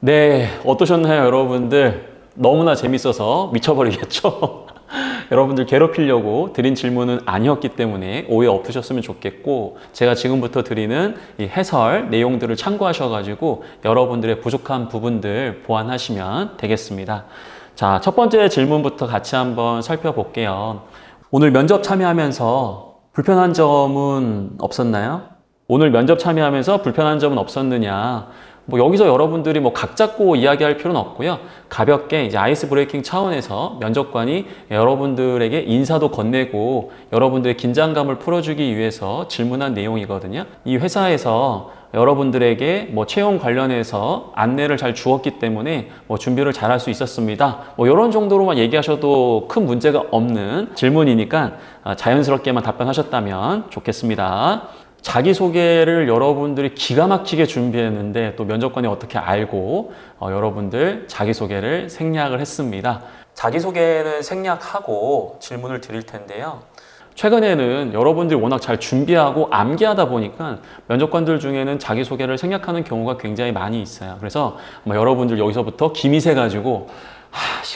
네, 어떠셨나요, 여러분들? 너무나 재밌어서 미쳐버리겠죠? 여러분들 괴롭히려고 드린 질문은 아니었기 때문에 오해 없으셨으면 좋겠고, 제가 지금부터 드리는 이 해설 내용들을 참고하셔가지고 여러분들의 부족한 부분들 보완하시면 되겠습니다. 자, 첫 번째 질문부터 같이 한번 살펴볼게요. 오늘 면접 참여하면서 불편한 점은 없었나요? 오늘 면접 참여하면서 불편한 점은 없었느냐? 여기서 여러분들이 각 잡고 이야기할 필요는 없고요. 가볍게 이제 아이스 브레이킹 차원에서 면접관이 여러분들에게 인사도 건네고 여러분들의 긴장감을 풀어주기 위해서 질문한 내용이거든요. 이 회사에서 여러분들에게 채용 관련해서 안내를 잘 주었기 때문에 준비를 잘 할 수 있었습니다. 이런 정도로만 얘기하셔도 큰 문제가 없는 질문이니까 자연스럽게만 답변하셨다면 좋겠습니다. 자기소개를 여러분들이 기가 막히게 준비했는데 또 면접관이 어떻게 알고 여러분들 자기소개를 생략을 했습니다. 자기소개는 생략하고 질문을 드릴 텐데요. 최근에는 여러분들이 워낙 잘 준비하고 암기하다 보니까 면접관들 중에는 자기소개를 생략하는 경우가 굉장히 많이 있어요. 그래서 여러분들 여기서부터 기미 세가지고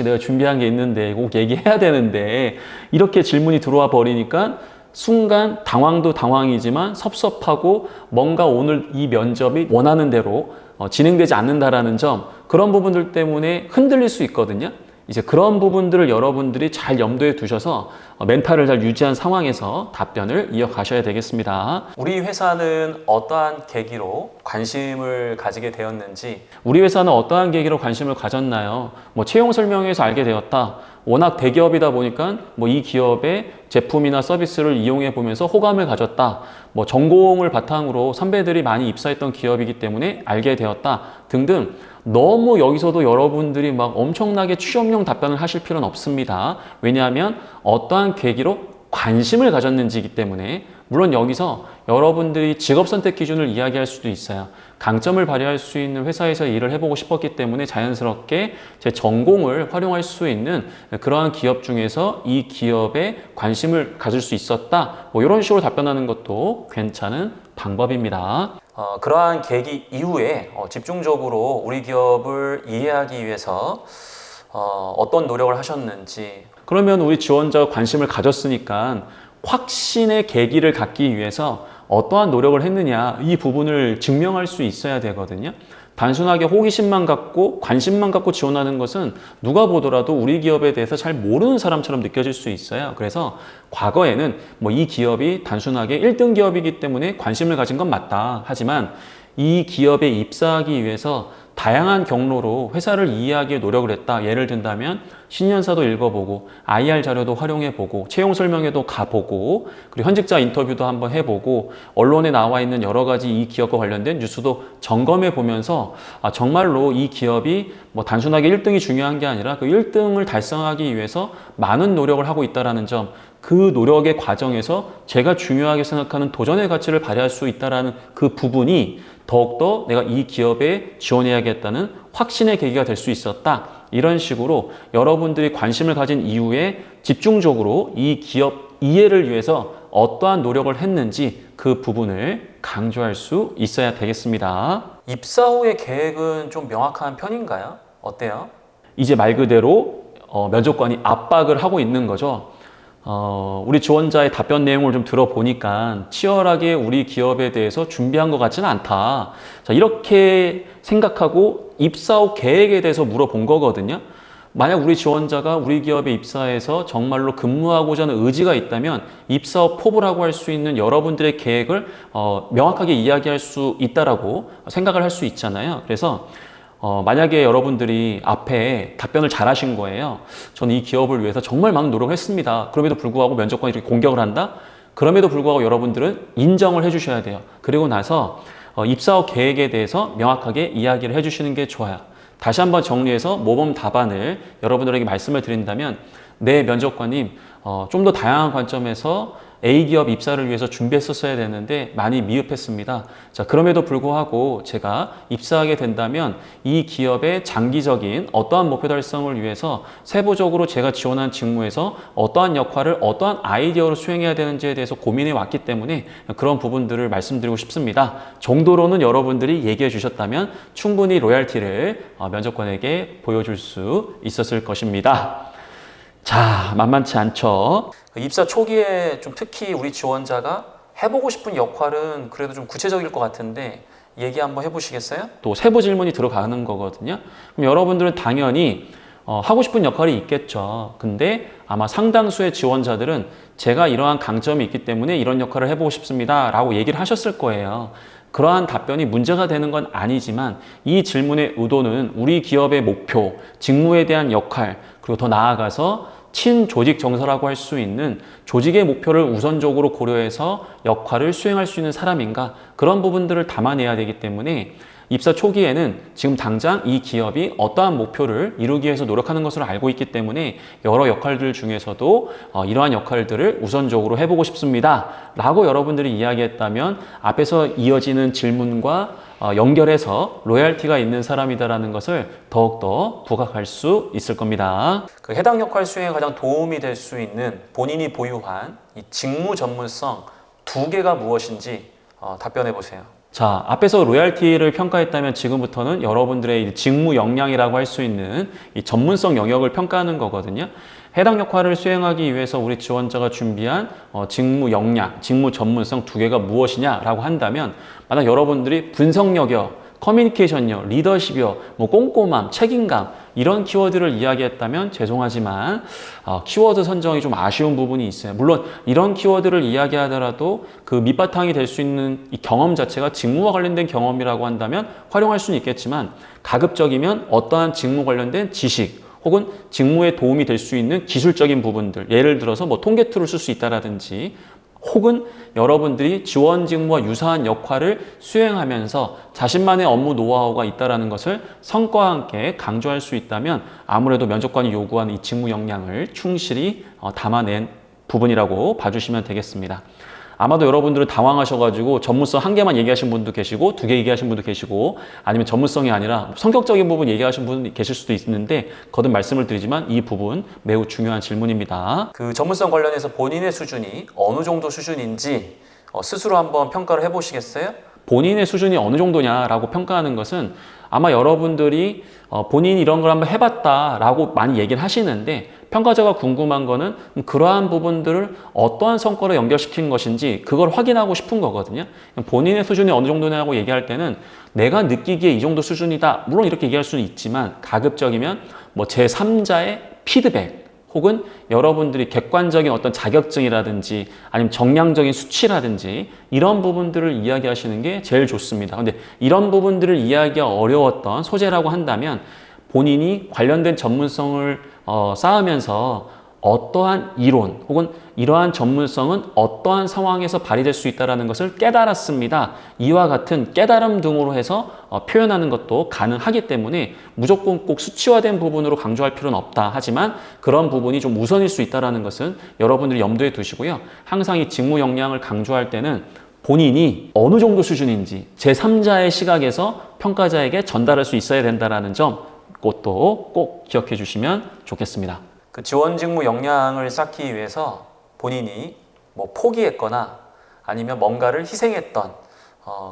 내가 준비한 게 있는데 꼭 얘기해야 되는데 이렇게 질문이 들어와 버리니까 순간 당황도 당황이지만 섭섭하고 뭔가 오늘 이 면접이 원하는 대로 진행되지 않는다라는 점, 그런 부분들 때문에 흔들릴 수 있거든요. 이제 그런 부분들을 여러분들이 잘 염두에 두셔서 멘탈을 잘 유지한 상황에서 답변을 이어가셔야 되겠습니다. 우리 회사는 어떠한 계기로 관심을 가지게 되었는지, 우리 회사는 어떠한 계기로 관심을 가졌나요? 채용 설명회에서 알게 되었다. 워낙 대기업이다 보니까 이 기업의 제품이나 서비스를 이용해 보면서 호감을 가졌다. 전공을 바탕으로 선배들이 많이 입사했던 기업이기 때문에 알게 되었다. 등등. 너무 여기서도 여러분들이 엄청나게 취업용 답변을 하실 필요는 없습니다. 왜냐하면 어떠한 계기로 관심을 가졌는지이기 때문에. 물론 여기서 여러분들이 직업 선택 기준을 이야기할 수도 있어요. 강점을 발휘할 수 있는 회사에서 일을 해보고 싶었기 때문에 자연스럽게 제 전공을 활용할 수 있는 그러한 기업 중에서 이 기업에 관심을 가질 수 있었다. 이런 식으로 답변하는 것도 괜찮은 방법입니다. 그러한 계기 이후에 집중적으로 우리 기업을 이해하기 위해서 어떤 노력을 하셨는지. 그러면 우리 지원자가 관심을 가졌으니까 확신의 계기를 갖기 위해서 어떠한 노력을 했느냐, 이 부분을 증명할 수 있어야 되거든요. 단순하게 호기심만 갖고 관심만 갖고 지원하는 것은 누가 보더라도 우리 기업에 대해서 잘 모르는 사람처럼 느껴질 수 있어요. 그래서 과거에는 이 기업이 단순하게 1등 기업이기 때문에 관심을 가진 건 맞다. 하지만 이 기업에 입사하기 위해서 다양한 경로로 회사를 이해하기에 노력을 했다. 예를 든다면 신년사도 읽어보고 IR 자료도 활용해보고 채용 설명회도 가보고 그리고 현직자 인터뷰도 한번 해보고 언론에 나와 있는 여러 가지 이 기업과 관련된 뉴스도 점검해보면서 정말로 이 기업이 단순하게 1등이 중요한 게 아니라 그 1등을 달성하기 위해서 많은 노력을 하고 있다는 점, 그 노력의 과정에서 제가 중요하게 생각하는 도전의 가치를 발휘할 수 있다는 그 부분이 더욱더 내가 이 기업에 지원해야겠다는 확신의 계기가 될 수 있었다. 이런 식으로 여러분들이 관심을 가진 이후에 집중적으로 이 기업 이해를 위해서 어떠한 노력을 했는지 그 부분을 강조할 수 있어야 되겠습니다. 입사 후의 계획은 좀 명확한 편인가요? 어때요? 이제 말 그대로 면접관이 압박을 하고 있는 거죠. 우리 지원자의 답변 내용을 좀 들어보니까 치열하게 우리 기업에 대해서 준비한 것 같지는 않다. 자, 이렇게 생각하고 입사 후 계획에 대해서 물어본 거거든요. 만약 우리 지원자가 우리 기업에 입사해서 정말로 근무하고자 하는 의지가 있다면 입사 후 포부라고 할 수 있는 여러분들의 계획을 명확하게 이야기할 수 있다라고 생각을 할 수 있잖아요. 그래서 만약에 여러분들이 앞에 답변을 잘 하신 거예요. 저는 이 기업을 위해서 정말 많은 노력을 했습니다. 그럼에도 불구하고 면접관이 이렇게 공격을 한다? 그럼에도 불구하고 여러분들은 인정을 해주셔야 돼요. 그리고 나서 입사 후 계획에 대해서 명확하게 이야기를 해주시는 게 좋아요. 다시 한번 정리해서 모범 답안을 여러분들에게 말씀을 드린다면, 네, 면접관님, 좀 더 다양한 관점에서 A 기업 입사를 위해서 준비했었어야 되는데 많이 미흡했습니다. 자, 그럼에도 불구하고 제가 입사하게 된다면 이 기업의 장기적인 어떠한 목표 달성을 위해서 세부적으로 제가 지원한 직무에서 어떠한 역할을 어떠한 아이디어로 수행해야 되는지에 대해서 고민해 왔기 때문에 그런 부분들을 말씀드리고 싶습니다. 정도로는 여러분들이 얘기해 주셨다면 충분히 로얄티를 면접관에게 보여줄 수 있었을 것입니다. 자, 만만치 않죠. 입사 초기에 좀 특히 우리 지원자가 해보고 싶은 역할은 그래도 좀 구체적일 것 같은데 얘기 한번 해보시겠어요? 또 세부 질문이 들어가는 거거든요. 그럼 여러분들은 당연히 하고 싶은 역할이 있겠죠. 근데 아마 상당수의 지원자들은 제가 이러한 강점이 있기 때문에 이런 역할을 해보고 싶습니다 라고 얘기를 하셨을 거예요. 그러한 답변이 문제가 되는 건 아니지만 이 질문의 의도는 우리 기업의 목표, 직무에 대한 역할, 그리고 더 나아가서 친조직 정서라고 할 수 있는 조직의 목표를 우선적으로 고려해서 역할을 수행할 수 있는 사람인가, 그런 부분들을 담아내야 되기 때문에 입사 초기에는 지금 당장 이 기업이 어떠한 목표를 이루기 위해서 노력하는 것으로 알고 있기 때문에 여러 역할들 중에서도 이러한 역할들을 우선적으로 해보고 싶습니다 라고 여러분들이 이야기했다면 앞에서 이어지는 질문과 연결해서 로얄티가 있는 사람이다라는 것을 더욱더 부각할 수 있을 겁니다. 그 해당 역할 수행에 가장 도움이 될 수 있는 본인이 보유한 이 직무 전문성 2개가 무엇인지 답변해 보세요. 자, 앞에서 로얄티를 평가했다면 지금부터는 여러분들의 직무 역량이라고 할 수 있는 이 전문성 영역을 평가하는 거거든요. 해당 역할을 수행하기 위해서 우리 지원자가 준비한 직무 역량, 직무 전문성 2개가 무엇이냐라고 한다면, 만약 여러분들이 분석력이요, 커뮤니케이션요, 리더십이요, 뭐 꼼꼼함, 책임감, 이런 키워드를 이야기했다면 죄송하지만 키워드 선정이 좀 아쉬운 부분이 있어요. 물론 이런 키워드를 이야기하더라도 그 밑바탕이 될 수 있는 이 경험 자체가 직무와 관련된 경험이라고 한다면 활용할 수는 있겠지만, 가급적이면 어떠한 직무 관련된 지식 혹은 직무에 도움이 될 수 있는 기술적인 부분들, 예를 들어서 뭐 통계 툴을 쓸 수 있다라든지, 혹은 여러분들이 지원 직무와 유사한 역할을 수행하면서 자신만의 업무 노하우가 있다는 것을 성과와 함께 강조할 수 있다면 아무래도 면접관이 요구하는 이 직무 역량을 충실히 담아낸 부분이라고 봐주시면 되겠습니다. 아마도 여러분들은 당황하셔가지고 전문성 1개만 얘기하신 분도 계시고 2개 얘기하신 분도 계시고, 아니면 전문성이 아니라 성격적인 부분 얘기하신 분이 계실 수도 있는데, 거듭 말씀을 드리지만 이 부분 매우 중요한 질문입니다. 그 전문성 관련해서 본인의 수준이 어느 정도 수준인지 스스로 한번 평가를 해보시겠어요? 본인의 수준이 어느 정도냐라고 평가하는 것은 아마 여러분들이 본인이 이런 걸 한번 해봤다라고 많이 얘기를 하시는데, 평가자가 궁금한 거는 그러한 부분들을 어떠한 성과로 연결시킨 것인지 그걸 확인하고 싶은 거거든요. 본인의 수준이 어느 정도냐고 얘기할 때는 내가 느끼기에 이 정도 수준이다, 물론 이렇게 얘기할 수는 있지만, 가급적이면 뭐 제3자의 피드백 혹은 여러분들이 객관적인 어떤 자격증이라든지 아니면 정량적인 수치라든지 이런 부분들을 이야기하시는 게 제일 좋습니다. 근데 이런 부분들을 이야기가 어려웠던 소재라고 한다면, 본인이 관련된 전문성을 쌓으면서 어떠한 이론 혹은 이러한 전문성은 어떠한 상황에서 발휘될 수 있다는 것을 깨달았습니다, 이와 같은 깨달음 등으로 해서 표현하는 것도 가능하기 때문에 무조건 꼭 수치화된 부분으로 강조할 필요는 없다. 하지만 그런 부분이 좀 우선일 수 있다는 것은 여러분들이 염두에 두시고요. 항상 이 직무 역량을 강조할 때는 본인이 어느 정도 수준인지 제3자의 시각에서 평가자에게 전달할 수 있어야 된다는 점, 그것도 꼭 기억해 주시면 좋겠습니다. 그 지원 직무 역량을 쌓기 위해서 본인이 뭐 포기했거나 아니면 뭔가를 희생했던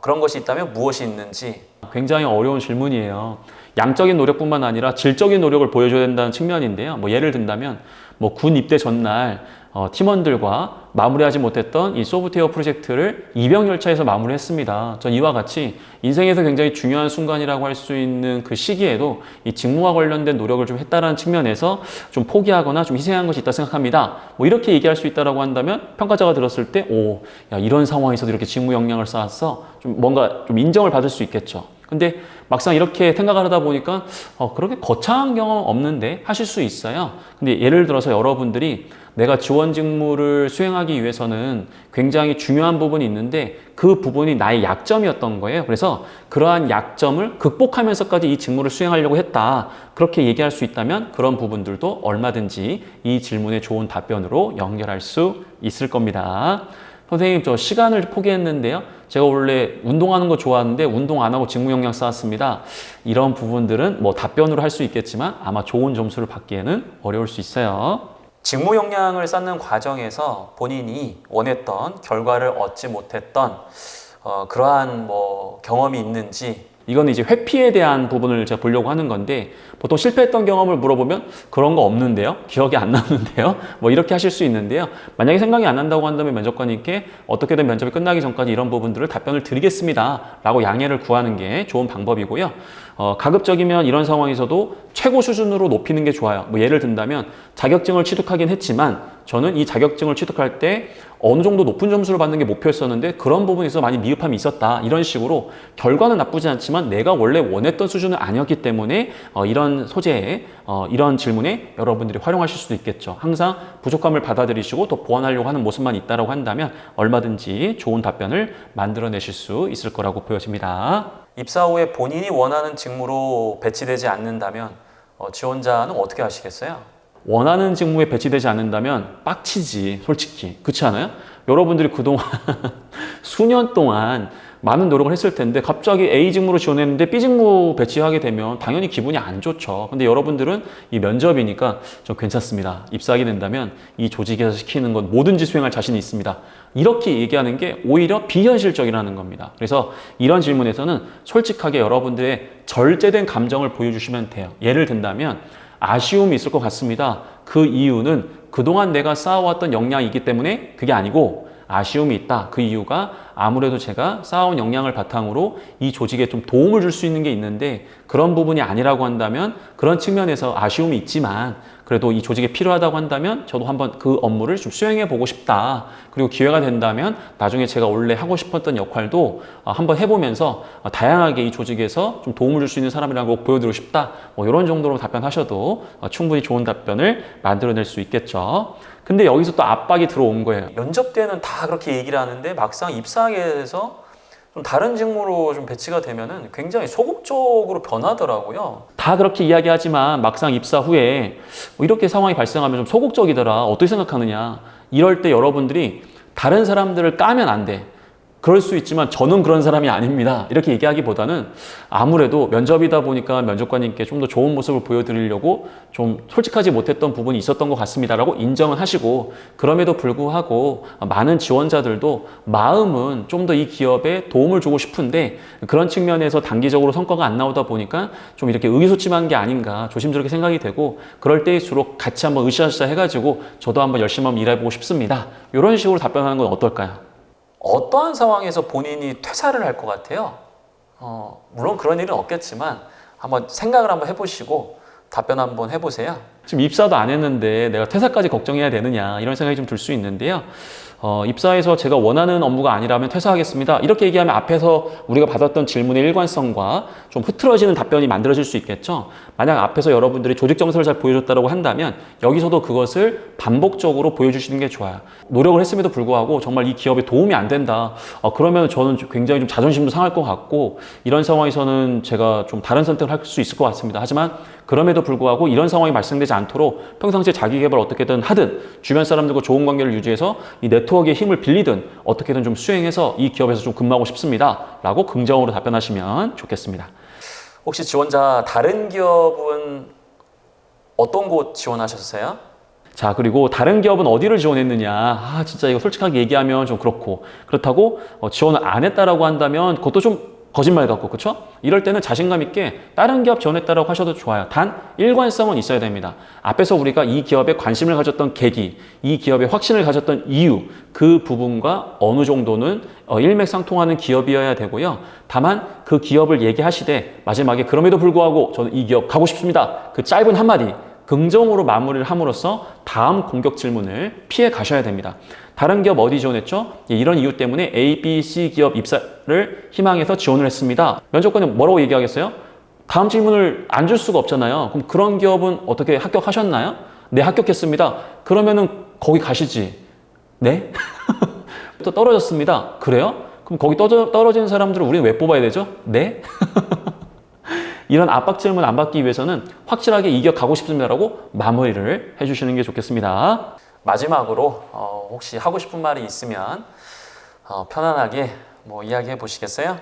그런 것이 있다면 무엇이 있는지, 굉장히 어려운 질문이에요. 양적인 노력뿐만 아니라 질적인 노력을 보여줘야 된다는 측면인데요. 뭐 예를 든다면 뭐 군 입대 전날 팀원들과 마무리하지 못했던 이 소프트웨어 프로젝트를 입영열차에서 마무리했습니다. 전 이와 같이 인생에서 굉장히 중요한 순간이라고 할 수 있는 그 시기에도 이 직무와 관련된 노력을 좀 했다는 측면에서 좀 포기하거나 좀 희생한 것이 있다 생각합니다. 뭐 이렇게 얘기할 수 있다라고 한다면 평가자가 들었을 때, 오, 야, 이런 상황에서도 이렇게 직무 역량을 쌓았어, 좀 뭔가 좀 인정을 받을 수 있겠죠. 근데 막상 이렇게 생각을 하다 보니까 그렇게 거창한 경험 없는데 하실 수 있어요. 근데 예를 들어서 여러분들이 내가 지원 직무를 수행하기 위해서는 굉장히 중요한 부분이 있는데 그 부분이 나의 약점이었던 거예요. 그래서 그러한 약점을 극복하면서까지 이 직무를 수행하려고 했다. 그렇게 얘기할 수 있다면 그런 부분들도 얼마든지 이 질문의 좋은 답변으로 연결할 수 있을 겁니다. 선생님, 저 시간을 포기했는데요. 제가 원래 운동하는 거 좋아하는데 운동 안 하고 직무 역량 쌓았습니다. 이런 부분들은 뭐 답변으로 할 수 있겠지만 아마 좋은 점수를 받기에는 어려울 수 있어요. 직무 역량을 쌓는 과정에서 본인이 원했던 결과를 얻지 못했던 그러한 뭐 경험이 있는지, 이거는 이제 회피에 대한 부분을 제가 보려고 하는 건데, 보통 실패했던 경험을 물어보면 그런 거 없는데요, 기억이 안 나는데요, 뭐 이렇게 하실 수 있는데요. 만약에 생각이 안 난다고 한다면 면접관님께 어떻게든 면접이 끝나기 전까지 이런 부분들을 답변을 드리겠습니다 라고 양해를 구하는 게 좋은 방법이고요. 가급적이면 이런 상황에서도 최고 수준으로 높이는 게 좋아요. 뭐 예를 든다면 자격증을 취득하긴 했지만 저는 이 자격증을 취득할 때 어느 정도 높은 점수를 받는 게 목표였었는데 그런 부분에서 많이 미흡함이 있었다. 이런 식으로 결과는 나쁘지 않지만 내가 원래 원했던 수준은 아니었기 때문에 이런 소재에 이런 질문에 여러분들이 활용하실 수도 있겠죠. 항상 부족함을 받아들이시고 더 보완하려고 하는 모습만 있다고 한다면 얼마든지 좋은 답변을 만들어내실 수 있을 거라고 보여집니다. 입사 후에 본인이 원하는 직무로 배치되지 않는다면 지원자는 어떻게 하시겠어요? 원하는 직무에 배치되지 않는다면 빡치지, 솔직히. 그렇지 않아요? 여러분들이 그동안 수년 동안 많은 노력을 했을 텐데 갑자기 A 직무로 지원했는데 B 직무 배치하게 되면 당연히 기분이 안 좋죠. 근데 여러분들은 이 면접이니까 좀 괜찮습니다. 입사하게 된다면 이 조직에서 시키는 건 뭐든지 수행할 자신이 있습니다. 이렇게 얘기하는 게 오히려 비현실적이라는 겁니다. 그래서 이런 질문에서는 솔직하게 여러분들의 절제된 감정을 보여주시면 돼요. 예를 든다면 아쉬움이 있을 것 같습니다. 그 이유는 그동안 내가 쌓아왔던 역량이기 때문에 그게 아니고 아쉬움이 있다. 그 이유가 아무래도 제가 쌓아온 역량을 바탕으로 이 조직에 좀 도움을 줄 수 있는 게 있는데 그런 부분이 아니라고 한다면 그런 측면에서 아쉬움이 있지만 그래도 이 조직에 필요하다고 한다면 저도 한번 그 업무를 좀 수행해 보고 싶다. 그리고 기회가 된다면 나중에 제가 원래 하고 싶었던 역할도 한번 해보면서 다양하게 이 조직에서 좀 도움을 줄 수 있는 사람이라고 보여드리고 싶다. 뭐 이런 정도로 답변하셔도 충분히 좋은 답변을 만들어낼 수 있겠죠. 근데 여기서 또 압박이 들어온 거예요. 면접 때는 다 그렇게 얘기를 하는데 막상 입사하게 돼서 좀 다른 직무로 좀 배치가 되면은 굉장히 소극적으로 변하더라고요. 다 그렇게 이야기하지만 막상 입사 후에 뭐 이렇게 상황이 발생하면 좀 소극적이더라. 어떻게 생각하느냐. 이럴 때 여러분들이 다른 사람들을 까면 안 돼. 그럴 수 있지만 저는 그런 사람이 아닙니다. 이렇게 얘기하기보다는 아무래도 면접이다 보니까 면접관님께 좀 더 좋은 모습을 보여드리려고 좀 솔직하지 못했던 부분이 있었던 것 같습니다 라고 인정은 하시고, 그럼에도 불구하고 많은 지원자들도 마음은 좀 더 이 기업에 도움을 주고 싶은데 그런 측면에서 단기적으로 성과가 안 나오다 보니까 좀 이렇게 의기소침한 게 아닌가 조심스럽게 생각이 되고, 그럴 때일수록 같이 한번 으쌰으쌰 해가지고 저도 한번 열심히 한번 일해보고 싶습니다. 이런 식으로 답변하는 건 어떨까요? 어떠한 상황에서 본인이 퇴사를 할 것 같아요? 물론 그런 일은 없겠지만 한번 생각을 한번 해보시고 답변 한번 해보세요. 지금 입사도 안 했는데 내가 퇴사까지 걱정해야 되느냐 이런 생각이 좀 들 수 있는데요. 입사해서 제가 원하는 업무가 아니라면 퇴사하겠습니다. 이렇게 얘기하면 앞에서 우리가 받았던 질문의 일관성과 좀 흐트러지는 답변이 만들어질 수 있겠죠. 만약 앞에서 여러분들이 조직 정서를 잘 보여줬다고 한다면 여기서도 그것을 반복적으로 보여주시는 게 좋아요. 노력을 했음에도 불구하고 정말 이 기업에 도움이 안 된다. 그러면 저는 굉장히 좀 자존심도 상할 것 같고 이런 상황에서는 제가 좀 다른 선택을 할 수 있을 것 같습니다. 하지만 그럼에도 불구하고 이런 상황이 발생되지 않도록 평상시에 자기 개발 어떻게든 하든 주변 사람들과 좋은 관계를 유지해서 이 네트워크의 힘을 빌리든 어떻게든 좀 수행해서 이 기업에서 좀 근무하고 싶습니다 라고 긍정으로 답변하시면 좋겠습니다. 혹시 지원자 다른 기업은 어떤 곳 지원하셨어요? 자, 그리고 다른 기업은 어디를 지원했느냐. 진짜 이거 솔직하게 얘기하면 좀 그렇고, 그렇다고 지원을 안 했다라고 한다면 그것도 좀 거짓말 같고, 그렇죠? 이럴 때는 자신감 있게 다른 기업 지원했다라고 하셔도 좋아요. 단 일관성은 있어야 됩니다. 앞에서 우리가 이 기업에 관심을 가졌던 계기, 이 기업에 확신을 가졌던 이유, 그 부분과 어느 정도는 일맥상통하는 기업이어야 되고요. 다만 그 기업을 얘기하시되 마지막에 그럼에도 불구하고 저는 이 기업 가고 싶습니다. 그 짧은 한마디 긍정으로 마무리를 함으로써 다음 공격 질문을 피해 가셔야 됩니다. 다른 기업 어디 지원했죠? 이런 이유 때문에 A, B, C 기업 입사를 희망해서 지원을 했습니다. 면접관은 뭐라고 얘기하겠어요? 다음 질문을 안 줄 수가 없잖아요. 그럼 그런 기업은 어떻게 합격하셨나요? 네, 합격했습니다. 그러면은 거기 가시지. 네? 또 떨어졌습니다. 그래요? 그럼 거기 떨어지는 사람들을 우리는 왜 뽑아야 되죠? 네? 이런 압박 질문 안 받기 위해서는 확실하게 이겨가고 싶습니다라고 마무리를 해주시는 게 좋겠습니다. 마지막으로 혹시 하고 싶은 말이 있으면 편안하게 이야기해 보시겠어요?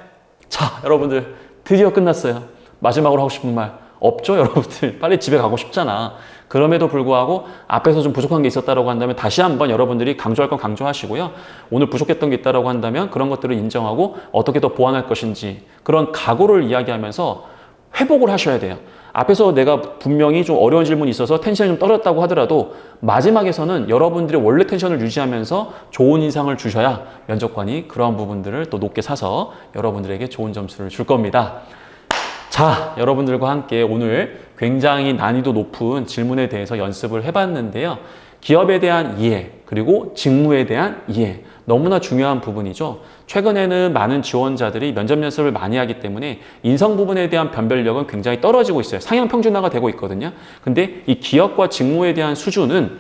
자, 여러분들 드디어 끝났어요. 마지막으로 하고 싶은 말 없죠? 여러분들 빨리 집에 가고 싶잖아. 그럼에도 불구하고 앞에서 좀 부족한 게 있었다고 한다면 다시 한번 여러분들이 강조할 건 강조하시고요. 오늘 부족했던 게 있다고 한다면 그런 것들을 인정하고 어떻게 더 보완할 것인지 그런 각오를 이야기하면서 회복을 하셔야 돼요. 앞에서 내가 분명히 좀 어려운 질문이 있어서 텐션이 좀 떨어졌다고 하더라도 마지막에서는 여러분들이 원래 텐션을 유지하면서 좋은 인상을 주셔야 면접관이 그러한 부분들을 또 높게 사서 여러분들에게 좋은 점수를 줄 겁니다. 자, 여러분들과 함께 오늘 굉장히 난이도 높은 질문에 대해서 연습을 해봤는데요. 기업에 대한 이해, 그리고 직무에 대한 이해, 너무나 중요한 부분이죠. 최근에는 많은 지원자들이 면접 연습을 많이 하기 때문에 인성 부분에 대한 변별력은 굉장히 떨어지고 있어요. 상향 평준화가 되고 있거든요. 근데 이 기업과 직무에 대한 수준은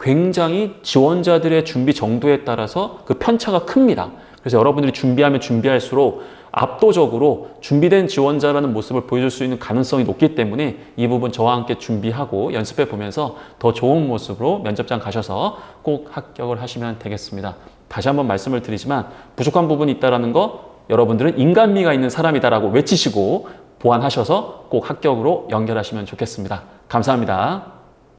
굉장히 지원자들의 준비 정도에 따라서 그 편차가 큽니다. 그래서 여러분들이 준비하면 준비할수록 압도적으로 준비된 지원자라는 모습을 보여줄 수 있는 가능성이 높기 때문에 이 부분 저와 함께 준비하고 연습해 보면서 더 좋은 모습으로 면접장 가셔서 꼭 합격을 하시면 되겠습니다. 다시 한번 말씀을 드리지만 부족한 부분이 있다는 거 여러분들은 인간미가 있는 사람이다라고 외치시고 보완하셔서 꼭 합격으로 연결하시면 좋겠습니다. 감사합니다.